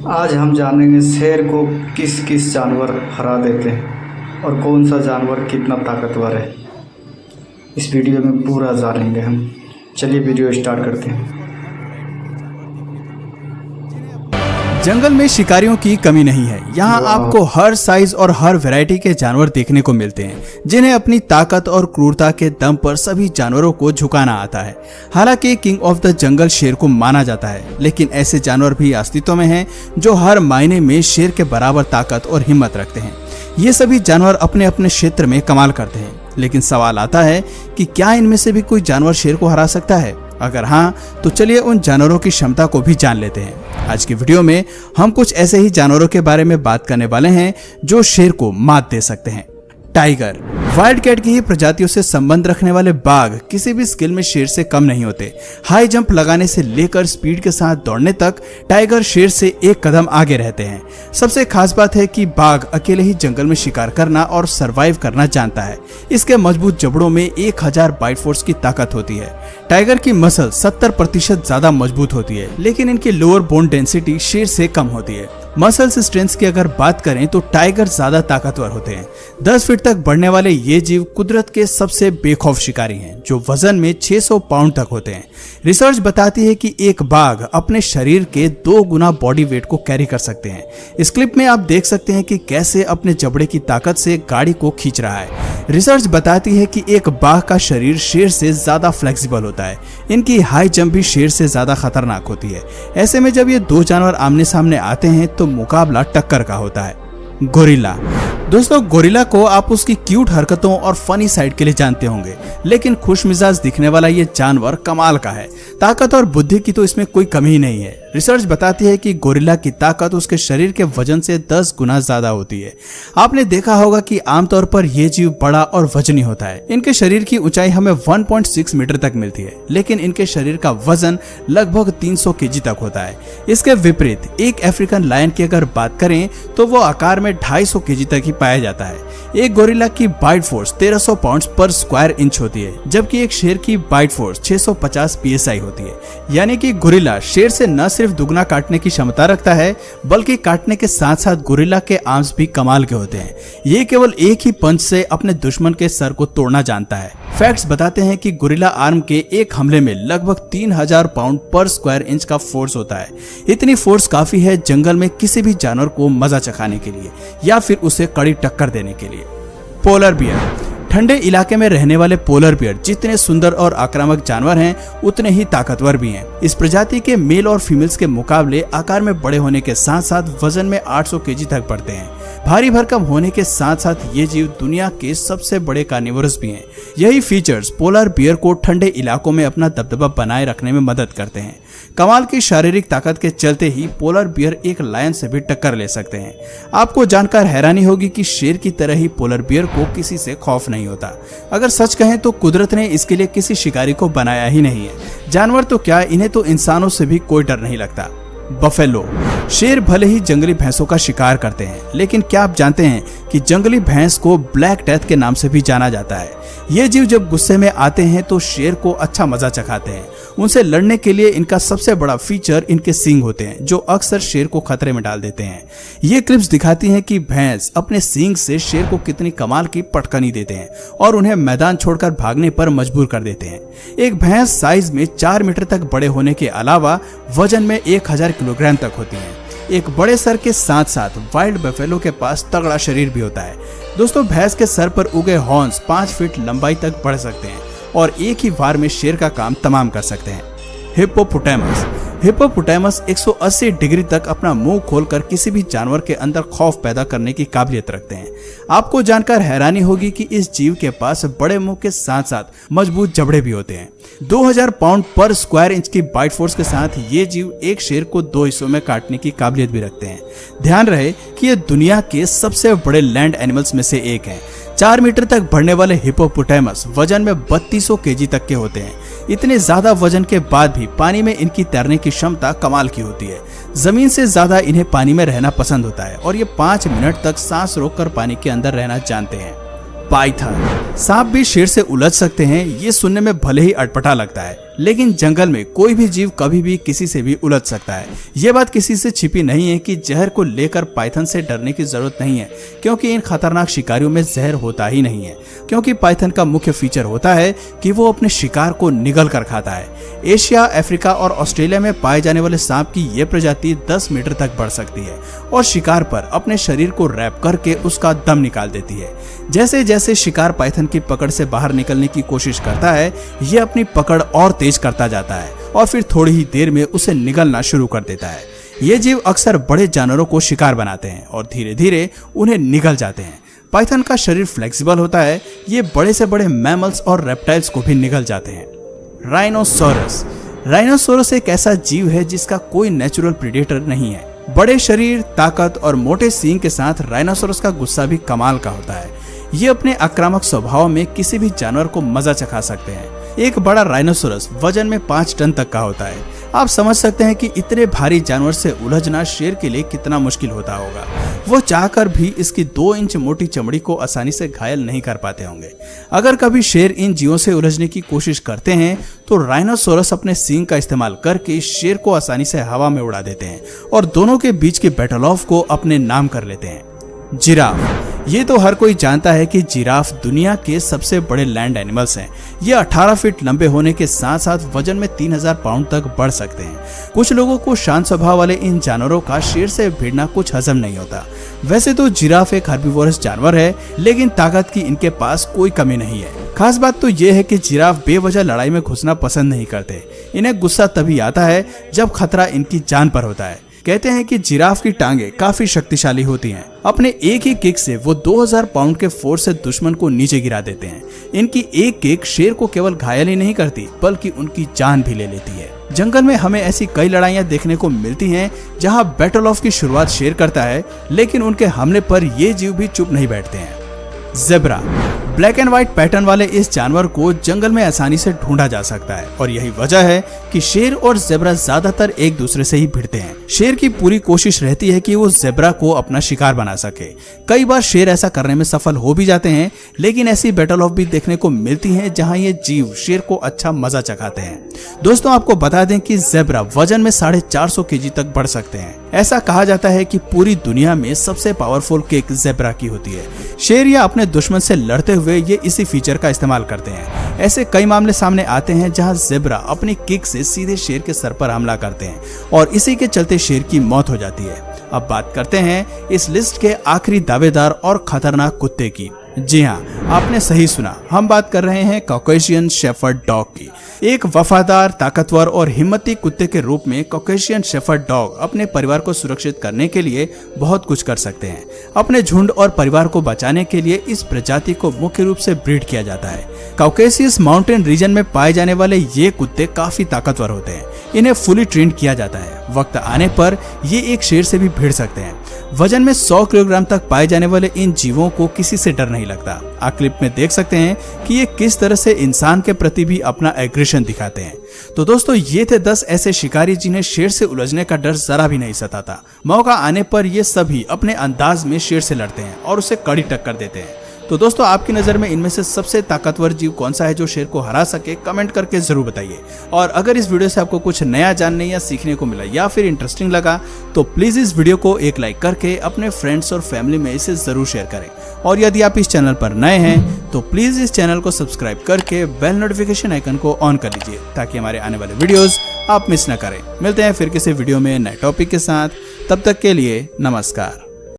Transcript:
आज हम जानेंगे शेर को किस किस जानवर हरा देते हैं और कौन सा जानवर कितना ताकतवर है। इस वीडियो में पूरा जानेंगे हम। चलिए वीडियो स्टार्ट करते हैं। जंगल में शिकारियों की कमी नहीं है। यहाँ आपको हर साइज और हर वैरायटी के जानवर देखने को मिलते हैं, जिन्हें अपनी ताकत और क्रूरता के दम पर सभी जानवरों को झुकाना आता है। हालांकि किंग ऑफ द जंगल शेर को माना जाता है, लेकिन ऐसे जानवर भी अस्तित्व में हैं जो हर मायने में शेर के बराबर ताकत और हिम्मत रखते हैं। ये सभी जानवर अपने अपने क्षेत्र में कमाल करते हैं, लेकिन सवाल आता है कि क्या इनमें से भी कोई जानवर शेर को हरा सकता है? अगर हाँ, तो चलिए उन जानवरों की क्षमता को भी जान लेते हैं। आज की वीडियो में हम कुछ ऐसे ही जानवरों के बारे में बात करने वाले हैं जो शेर को मात दे सकते हैं। टाइगर। वाइल्ड कैट की ही प्रजातियों से संबंध रखने वाले बाघ किसी भी स्किल में शेर से कम नहीं होते। हाई जंप लगाने से लेकर स्पीड के साथ दौड़ने तक टाइगर शेर से एक कदम आगे रहते हैं। सबसे खास बात है कि बाघ अकेले ही जंगल में शिकार करना और सरवाइव करना जानता है। इसके मजबूत जबड़ों में 1000 बाइट फोर्स की ताकत होती है। टाइगर की मसल 70% ज्यादा मजबूत होती है, लेकिन इनकी लोअर बोन डेंसिटी शेर से कम होती है। मसल्स स्ट्रेंथ की अगर बात करें तो टाइगर ज्यादा ताकतवर होते हैं। 10 फीट तक बढ़ने वाले ये जीव कुदरत के सबसे बेखौफ शिकारी हैं, जो वजन में 600 पाउंड तक होते हैं। रिसर्च बताती है कि एक बाघ अपने शरीर के 2 गुना बॉडी वेट को कैरी कर सकते हैं। इस क्लिप में आप देख सकते हैं कि कैसे अपने जबड़े की ताकत से गाड़ी को खींच रहा है। रिसर्च बताती है कि एक बाघ का शरीर शेर से ज्यादा फ्लेक्सिबल होता है। इनकी हाई जंप भी शेर से ज्यादा खतरनाक होती है। ऐसे में जब ये 2 जानवर आमने सामने आते हैं तो मुकाबला टक्कर का होता है। गोरिल्ला। दोस्तों, गोरिल्ला को आप उसकी क्यूट हरकतों और फनी साइड के लिए जानते होंगे, लेकिन खुशमिजाज दिखने वाला ये जानवर कमाल का है। ताकत और बुद्धि की तो इसमें कोई कमी ही नहीं है। रिसर्च बताती है कि गोरिल्ला की ताकत उसके शरीर के वजन से 10 गुना ज्यादा होती है। आपने देखा होगा कि आमतौर पर यह जीव बड़ा और वजनी होता है। इनके शरीर की ऊंचाई हमें 1.6 मीटर तक मिलती है, लेकिन इनके शरीर का वजन लगभग 300 केजी तक होता है। इसके विपरीत एक अफ्रीकन लायन की अगर बात करें तो वो आकार में 250 केजी तक ही पाया जाता है। एक गोरिल्ला की बाइट फोर्स 1300 पाउंड पर स्क्वायर इंच होती है, जबकि एक शेर की बाइट फोर्स 650 psi होती है। यानी कि गोरिल्ला शेर से न सिर्फ दुगना काटने की क्षमता रखता है, बल्कि काटने के साथ साथ गोरिल्ला के आर्म्स भी कमाल के होते हैं। ये केवल एक ही पंच से अपने दुश्मन के सर को तोड़ना जानता है। फैक्ट्स बताते हैं कि गोरिल्ला आर्म के एक हमले में लगभग 3000 पाउंड पर स्क्वायर इंच का फोर्स होता है। इतनी फोर्स काफी है जंगल में किसी भी जानवर को मजा चखाने के लिए या फिर उसे कड़ी टक्कर देने के लिए। Polar bear. ठंडे इलाके में रहने वाले पोलर बियर जितने सुंदर और आक्रामक जानवर हैं, उतने ही ताकतवर भी हैं। इस प्रजाति के मेल और फीमेल्स के मुकाबले आकार में बड़े होने के साथ साथ वजन में 800 केजी तक बढ़ते हैं। भारी भरकम होने के साथ साथ ये जीव दुनिया के सबसे बड़े कार्निवोरस भी हैं। यही फीचर्स पोलर बियर को ठंडे इलाकों में अपना दबदबा बनाए रखने में मदद करते हैं। कमाल की शारीरिक ताकत के चलते ही पोलर बियर एक लायन से भी टक्कर ले सकते हैं। आपको जानकर हैरानी होगी कि शेर की तरह ही पोलर बियर को किसी से खौफ नहीं होता। अगर सच कहें तो कुदरत ने इसके लिए किसी शिकारी को बनाया ही नहीं है। जानवर तो क्या, इन्हें तो इंसानों से भी कोई डर नहीं लगता। बफेलो। शेर भले ही जंगली भैंसों का शिकार करते हैं, लेकिन क्या आप जानते हैं कि जंगली भैंस को ब्लैक डेथ के नाम से भी जाना जाता है। ये जीव जब गुस्से में आते हैं तो शेर को अच्छा मजा चखाते हैं। उनसे लड़ने के लिए इनका सबसे बड़ा फीचर इनके सींग होते हैं, जो अक्सर शेर को खतरे में डाल देते हैं। ये क्लिप्स दिखाती हैं कि भैंस अपने सींग से शेर को कितनी कमाल की पटकनी देते हैं और उन्हें मैदान छोड़कर भागने पर मजबूर कर देते हैं। एक भैंस साइज में 4 मीटर तक बड़े होने के अलावा वजन में 1000 किलोग्राम तक होती है। एक बड़े सर के साथ साथ वाइल्ड बफेलो के पास तगड़ा शरीर भी होता है। दोस्तों, भैंस के सर पर उगे हॉर्न्स 5 फीट लंबाई तक बढ़ सकते हैं और एक ही बार में शेर का काम तमाम कर सकते हैं। हिप्पोपोटामस। हिप्पोपोटामस 180 डिग्री तक अपना मुंह खोलकर किसी भी जानवर के अंदर खौफ पैदा करने की काबिलियत रखते हैं। आपको जानकर हैरानी होगी कि इस जीव के पास बड़े मुंह के साथ साथ मजबूत जबड़े भी होते हैं। 2000 पाउंड पर स्क्वायर इंच की बाइट फोर्स के साथ ये जीव एक शेर को 2 हिस्सों में काटने की काबिलियत भी रखते हैं। ध्यान रहे कि ये दुनिया के सबसे बड़े लैंड एनिमल्स में से एक है। 4 मीटर तक बढ़ने वाले हिप्पोपोटामस वजन में 3200 केजी तक के होते हैं। इतने ज्यादा वजन के बाद भी पानी में इनकी तैरने की क्षमता कमाल की होती है। जमीन से ज्यादा इन्हें पानी में रहना पसंद होता है और ये 5 मिनट तक सांस रोककर पानी के अंदर रहना जानते हैं। पाइथन। सांप भी शेर से उलझ सकते हैं। ये सुनने में भले ही अटपटा लगता है, लेकिन जंगल में कोई भी जीव कभी भी किसी से भी उलझ सकता है। ये बात किसी से छिपी नहीं है कि जहर को लेकर पाइथन से डरने की जरूरत नहीं है, क्योंकि इन खतरनाक शिकारियों में जहर होता ही नहीं है। क्योंकि पाइथन का मुख्य फीचर होता है कि वो अपने शिकार को निगल कर खाता है। एशिया, अफ्रीका और ऑस्ट्रेलिया में पाए जाने वाले सांप की यह प्रजाति 10 मीटर तक बढ़ सकती है और शिकार पर अपने शरीर को रैप करके उसका दम निकाल देती है। जैसे जैसे शिकार पाइथन की पकड़ से बाहर निकलने की कोशिश करता है, ये अपनी पकड़ और तेज करता जाता है और फिर थोड़ी ही देर में उसे निगलना शुरू कर देता है। ये जीव अक्सर बड़े जानवरों को शिकार बनाते हैं और धीरे धीरे उन्हें निगल जाते हैं। पाइथन का शरीर फ्लेक्सिबल होता है, ये बड़े से बड़े मैमल्स और रेप्टाइल्स को भी निगल जाते हैं। राइनोसोरस। राइनोसोरस एक ऐसा जीव है जिसका कोई नेचुरल प्रेडेटर नहीं है। बड़े शरीर, ताकत और मोटे सींग के साथ राइनोसोरस का गुस्सा भी कमाल का होता है। ये अपने आक्रामक स्वभाव में किसी भी जानवर को मजा चखा सकते हैं। एक बड़ा राइनोसोरस वजन में 5 टन तक का होता है। आप समझ सकते हैं कि इतने भारी जानवर से उलझना शेर के लिए कितना मुश्किल होता होगा। वो चाहकर भी इसकी 2 इंच मोटी चमड़ी को आसानी से घायल नहीं कर पाते होंगे। अगर कभी शेर इन जीवों से उलझने की कोशिश करते हैं तो राइनोसोरस अपने सींग का इस्तेमाल करके शेर को आसानी से हवा में उड़ा देते हैं और दोनों के बीच के बैटल ऑफ को अपने नाम कर लेते हैं। जिराफ। ये तो हर कोई जानता है कि जिराफ दुनिया के सबसे बड़े लैंड एनिमल्स हैं। ये 18 फीट लंबे होने के साथ साथ वजन में 3000 पाउंड तक बढ़ सकते हैं। कुछ लोगों को शांत स्वभाव वाले इन जानवरों का शेर से भिड़ना कुछ हजम नहीं होता। वैसे तो जिराफ एक हर्बीवोरस जानवर है, लेकिन ताकत की इनके पास कोई कमी नहीं है। खास बात तो ये है कि जिराफ बेवजह लड़ाई में घुसना पसंद नहीं करते। इन्हें गुस्सा तभी आता है जब खतरा इनकी जान पर होता है। कहते हैं कि जिराफ की टांगे काफी शक्तिशाली होती हैं। अपने एक ही किक से वो 2000 पाउंड के फोर्स से दुश्मन को नीचे गिरा देते हैं। इनकी एक किक शेर को केवल घायल ही नहीं करती बल्कि उनकी जान भी ले लेती है। जंगल में हमें ऐसी कई लड़ाइयां देखने को मिलती हैं जहां बैटल ऑफ की शुरुआत शेर करता है, लेकिन उनके हमले पर ये जीव भी चुप नहीं बैठते हैं। Zebra. Black and white pattern वाले इस जानवर को जंगल में आसानी से ढूंढा जा सकता है और यही वजह है कि शेर और ज़ेब्रा ज्यादातर एक दूसरे से ही भिड़ते हैं। शेर की पूरी कोशिश रहती है कि वो ज़ेब्रा को अपना शिकार बना सके। कई बार शेर ऐसा करने में सफल हो भी जाते हैं, लेकिन ऐसी बैटल ऑफ भी देखने को मिलती है जहां ये जीव शेर को अच्छा मजा चखाते हैं। दोस्तों, आपको बता दें कि ज़ेब्रा वजन में 450 केजी तक बढ़ सकते हैं। ऐसा कहा जाता है कि पूरी दुनिया में सबसे पावरफुल किक ज़ेब्रा की होती है। शेर या अपने दुश्मन से लड़ते हुए ये इसी फीचर का इस्तेमाल करते हैं। ऐसे कई मामले सामने आते हैं जहां ज़ेब्रा अपनी किक से सीधे शेर के सर पर हमला करते हैं और इसी के चलते शेर की मौत हो जाती है। अब बात करते हैं इस लिस्ट के आखिरी दावेदार और खतरनाक कुत्ते की। जी हाँ, आपने सही सुना, हम बात कर रहे हैं कॉकेशियन शेफर्ड डॉग की। एक वफादार, ताकतवर और हिम्मती कुत्ते के रूप में कॉकेशियन शेफर्ड डॉग अपने परिवार को सुरक्षित करने के लिए बहुत कुछ कर सकते हैं। अपने झुंड और परिवार को बचाने के लिए इस प्रजाति को मुख्य रूप से ब्रीड किया जाता है। कॉकेशियस माउंटेन रीजन में पाए जाने वाले ये कुत्ते काफी ताकतवर होते हैं। इन्हें फुली ट्रेंड किया जाता है। वक्त आने पर ये एक शेर से भी भिड़ सकते हैं। वजन में 100 किलोग्राम तक पाए जाने वाले इन जीवों को किसी से डर नहीं लगता। आप क्लिप में देख सकते हैं कि ये किस तरह से इंसान के प्रति भी अपना एग्रेशन दिखाते हैं। तो दोस्तों, ये थे 10 ऐसे शिकारी जिन्हें शेर से उलझने का डर जरा भी नहीं सताता। मौका आने पर ये सभी अपने अंदाज में शेर से लड़ते हैं और उसे कड़ी टक्कर देते हैं। तो दोस्तों, आपकी नज़र में इनमें से सबसे ताकतवर जीव कौन सा है जो शेर को हरा सके? कमेंट करके जरूर बताइए। और अगर इस वीडियो से आपको कुछ नया जानने या सीखने को मिला या फिर इंटरेस्टिंग लगा तो प्लीज़ इस वीडियो को एक लाइक करके अपने फ्रेंड्स और फैमिली में इसे ज़रूर शेयर करें। और यदि आप इस चैनल पर नए हैं तो प्लीज़ इस चैनल को सब्सक्राइब करके बेल नोटिफिकेशन आइकन को ऑन कर लीजिए ताकि हमारे आने वाले वीडियोज़ आप मिस न करें। मिलते हैं फिर किसी वीडियो में नए टॉपिक के साथ। तब तक के लिए नमस्कार।